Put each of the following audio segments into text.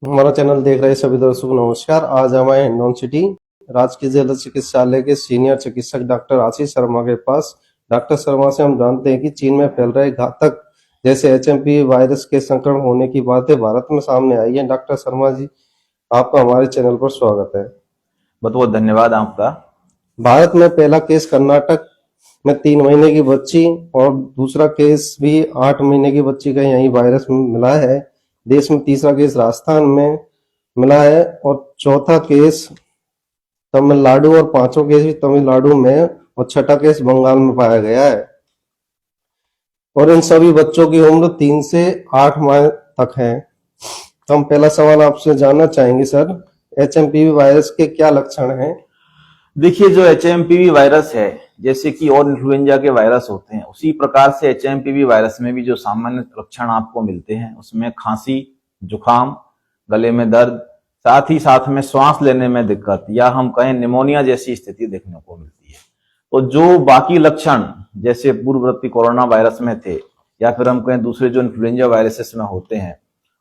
हमारा चैनल देख रहे सभी दर्शकों को नमस्कार। आज हम आए हिंडौन सिटी राजकीय जिला चिकित्सालय के सीनियर चिकित्सक डॉक्टर आशीष शर्मा के पास। डॉक्टर शर्मा से हम जानते हैं कि चीन में फैल रहे घातक जैसे एचएमपी वायरस के संक्रमण होने की बातें भारत में सामने आई है। डॉक्टर शर्मा जी, आपका हमारे चैनल पर स्वागत है। बहुत बहुत धन्यवाद आपका। भारत में पहला केस कर्नाटक में 3 महीने की बच्ची और दूसरा केस भी 8 महीने की बच्ची का यही वायरस मिला है। देश में तीसरा केस राजस्थान में मिला है और चौथा केस तमिलनाडु और पांचों केस भी तमिलनाडु में और छठा केस बंगाल में पाया गया है। और इन सभी बच्चों की उम्र 3 से 8 माह तक है। तो हम पहला सवाल आपसे जानना चाहेंगे सर, एचएमपीवी वायरस के क्या लक्षण हैं? देखिए, जो एचएमपीवी वायरस है, जैसे कि और इन्फ्लुएंजा के वायरस होते हैं, उसी प्रकार से एचएमपीवी वायरस में भी जो सामान्य लक्षण आपको मिलते हैं, उसमें खांसी, जुकाम, गले में दर्द, साथ ही साथ में श्वास लेने में दिक्कत या हम कहें निमोनिया जैसी स्थिति देखने को मिलती है। तो जो बाकी लक्षण जैसे पूर्ववर्ती कोरोना वायरस में थे या फिर हम कहें दूसरे जो इन्फ्लुएंजा वायरसेस में होते हैं,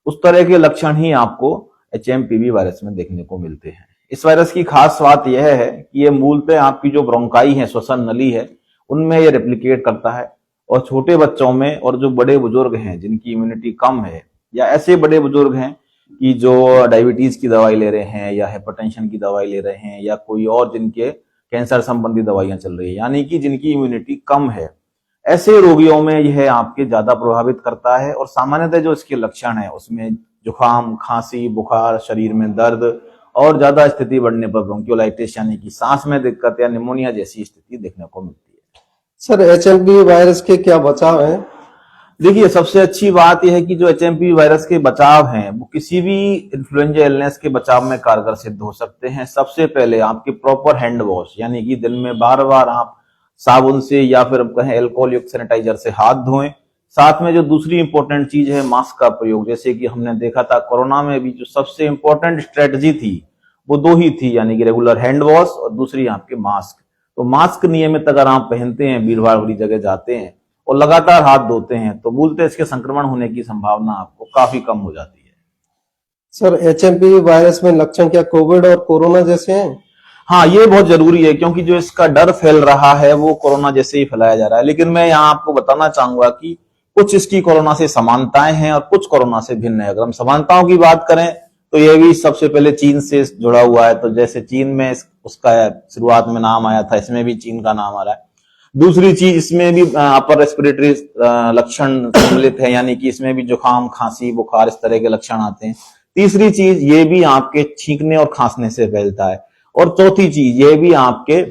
उस तरह के लक्षण ही आपको एचएमपीवी वायरस में देखने को मिलते हैं। इस वायरस की खास बात यह है कि ये मूलतः आपकी जो ब्रोंकाई है, श्वसन नली है, उनमें ये रेप्लिकेट करता है और छोटे बच्चों में और जो बड़े बुजुर्ग हैं जिनकी इम्यूनिटी कम है या ऐसे बड़े बुजुर्ग हैं कि जो डायबिटीज की दवाई ले रहे हैं या हाइपरटेंशन की दवाई ले रहे हैं या कोई और जिनके कैंसर संबंधी दवाइयां चल रही है, यानी कि जिनकी इम्यूनिटी कम है, ऐसे रोगियों में यह आपके ज्यादा प्रभावित करता है। और सामान्यतः जो इसके लक्षण है उसमें जुकाम, खांसी, बुखार, शरीर में दर्द और ज्यादा स्थिति बढ़ने पर ब्रोंकियोलाइटिस यानी कि सांस में दिक्कत या निमोनिया जैसी स्थिति देखने को मिलती है। सर, एचएमपी वायरस के क्या बचाव हैं? देखिए, सबसे अच्छी बात यह है कि जो एचएमपी वायरस के बचाव हैं वो किसी भी इन्फ्लुएंजा इलनेस के बचाव में कारगर सिद्ध हो सकते हैं। सबसे पहले आपके प्रॉपर हैंड वॉश, यानी कि दिन में बार बार आप साबुन से या फिर कहें अल्कोहल युक्त सैनिटाइजर से हाथ धोएं। साथ में जो दूसरी इंपॉर्टेंट चीज है मास्क का प्रयोग, जैसे कि हमने देखा था कोरोना में भी जो सबसे इंपॉर्टेंट स्ट्रेटजी थी वो 2 ही थी, यानी कि रेगुलर हैंड वॉश और दूसरी आपके मास्क। तो मास्क नियमित अगर आप पहनते हैं, भीड़ भाड़ वाली जगह जाते हैं और लगातार हाथ धोते हैं, तो मूलतः इसके संक्रमण होने की संभावना आपको काफी कम हो जाती है। सर, एचएमपी वायरस में लक्षण क्या कोविड और कोरोना जैसे हैं? हाँ, ये बहुत जरूरी है क्योंकि जो इसका डर फैल रहा है वो कोरोना जैसे ही फैलाया जा रहा है। लेकिन मैं यहाँ आपको बताना चाहूंगा कि कुछ इसकी कोरोना से समानताएं हैं और कुछ कोरोना से भिन्न है। अगर हम समानताओं की बात करें तो यह भी सबसे पहले चीन से जुड़ा हुआ है। तो जैसे चीन में उसका शुरुआत में नाम आया था, इसमें भी चीन का नाम आ रहा है। दूसरी चीज, इसमें भी अपर रेस्पिरेटरी लक्षण सम्मिलित है, यानी कि इसमें भी जुकाम, खांसी, बुखार इस तरह के लक्षण आते हैं। तीसरी चीज, ये भी आपके छींकने और खांसने से फैलता है। और चौथी चीज, ये भी आपके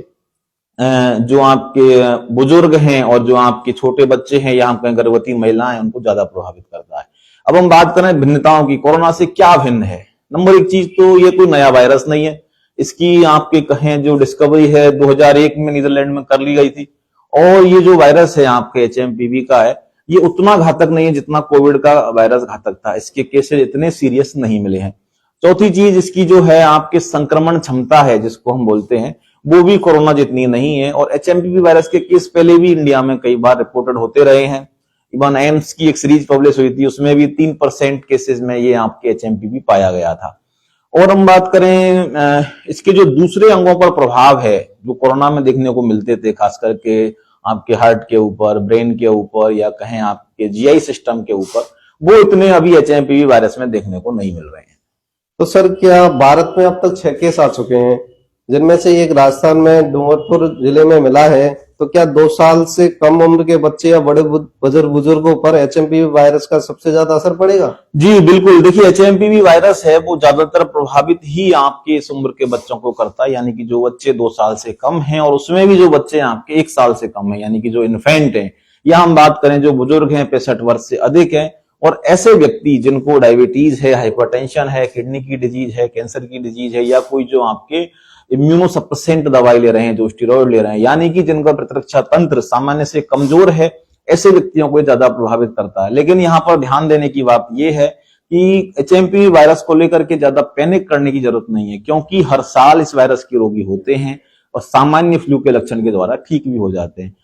जो आपके बुजुर्ग हैं और जो आपके छोटे बच्चे हैं या हम कहें गर्भवती महिलाएं हैं, उनको ज्यादा प्रभावित करता है। अब हम बात करें भिन्नताओं की, कोरोना से क्या भिन्न है। नंबर 1 चीज तो ये कोई नया वायरस नहीं है। इसकी आपके कहें जो डिस्कवरी है 2001 में नीदरलैंड में कर ली गई थी। और ये जो वायरस है आपके एचएमपीवी का है, ये उतना घातक नहीं है जितना कोविड का वायरस घातक था। इसके केसेस इतने सीरियस नहीं मिले हैं। चौथी चीज, इसकी जो है आपके संक्रमण क्षमता है जिसको हम बोलते हैं, वो भी कोरोना जितनी नहीं है। और एचएमपीवी वायरस के केस पहले भी इंडिया में कई बार रिपोर्टेड होते रहे हैं। इवन एम्स की एक सीरीज पब्लिश हुई थी, उसमें भी 3% केसेस में ये आपके एचएमपीवी पाया गया था। और हम बात करें इसके जो दूसरे अंगों पर प्रभाव है जो कोरोना में देखने को मिलते थे, खास करके आपके हार्ट के ऊपर, ब्रेन के ऊपर या कहें आपके जीआई सिस्टम के ऊपर, वो इतने अभी एचएमपीवी वायरस में देखने को नहीं मिल रहे हैं। तो सर, क्या भारत में अब तक 6 केस आ चुके हैं, जिनमें से एक राजस्थान में डूंगरपुर जिले में मिला है। तो क्या 2 साल से कम उम्र के बच्चे या बड़े बुजुर्गों पर एचएमपीवी वायरस का सबसे ज्यादा असर पड़ेगा? जी बिल्कुल। देखिए, एचएमपीवी वायरस है वो ज्यादातर प्रभावित ही आपके इस उम्र के बच्चों को करता है, यानी कि जो बच्चे 2 साल से कम हैं और उसमें भी जो बच्चे आपके 1 साल से कम है, यानी कि जो इन्फेंट हैं, या हम बात करें जो बुजुर्ग हैं 65 वर्ष से अधिक हैं, और ऐसे व्यक्ति जिनको डायबिटीज है, हाइपरटेंशन है, किडनी की डिजीज है, कैंसर की डिजीज है, या कोई जो आपके इम्यूनोसप्रेसेंट दवाई ले रहे हैं, जो स्टेरॉइड ले रहे हैं, यानी कि जिनका प्रतिरक्षा तंत्र सामान्य से कमजोर है, ऐसे व्यक्तियों को ज्यादा प्रभावित करता है। लेकिन यहाँ पर ध्यान देने की बात यह है कि एचएमपी वायरस को लेकर के ज्यादा पैनिक करने की जरूरत नहीं है, क्योंकि हर साल इस वायरस के रोगी होते हैं और सामान्य फ्लू के लक्षण के द्वारा ठीक भी हो जाते हैं।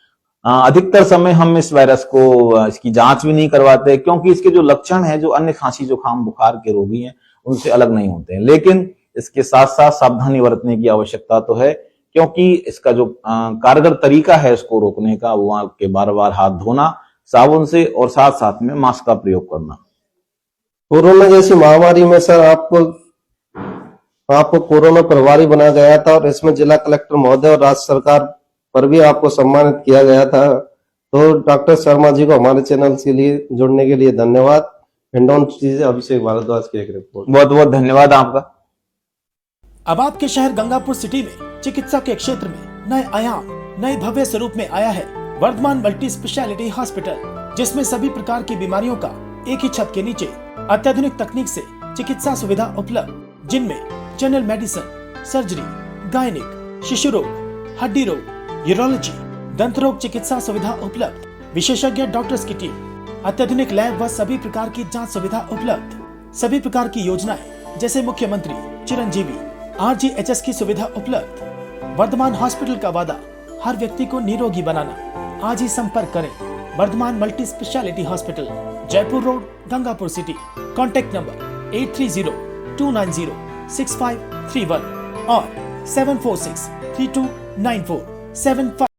अधिकतर समय हम इस वायरस को इसकी जांच भी नहीं करवाते, क्योंकि इसके जो लक्षण है जो अन्य खांसी जुकाम बुखार के रोगी हैं उनसे अलग नहीं होते हैं। लेकिन इसके साथ साथ सावधानी बरतने की आवश्यकता तो है, क्योंकि इसका जो कारगर तरीका है इसको रोकने का वो आपके बार बार हाथ धोना साबुन से और साथ साथ में मास्क का प्रयोग करना। कोरोना जैसी महामारी में सर आपको कोरोना प्रभारी बनाया गया था और इसमें जिला कलेक्टर महोदय और राज्य सरकार पर भी आपको सम्मानित किया गया था। तो डॉक्टर शर्मा जी को हमारे चैनल के लिए जुड़ने के लिए धन्यवाद। हिंडौन से अभिषेक भारद्वाज की एक रिपोर्ट। बहुत बहुत धन्यवाद आपका। अब आपके शहर गंगापुर सिटी में चिकित्सा के क्षेत्र में नए आयाम, नए भव्य स्वरूप में आया है वर्धमान मल्टी स्पेशलिटी हॉस्पिटल, जिसमें सभी प्रकार की बीमारियों का एक ही छत के नीचे अत्याधुनिक तकनीक से चिकित्सा सुविधा उपलब्ध, जिनमें जनरल मेडिसिन, सर्जरी, गायनिक, शिशु रोग, हड्डी रोग, यूरोलॉजी, दंत रोग चिकित्सा सुविधा उपलब्ध, विशेषज्ञ डॉक्टर्स की टीम, अत्याधुनिक लैब व सभी प्रकार की जांच सुविधा उपलब्ध, सभी प्रकार की योजनाएं जैसे मुख्यमंत्री चिरंजीवी RGHS की सुविधा उपलब्ध। वर्धमान हॉस्पिटल का वादा हर व्यक्ति को निरोगी बनाना। आज ही संपर्क करें Vardhman multi speciality hospital, Jaipur road, Gangapur city. Contact number 8302906531 और 746329475।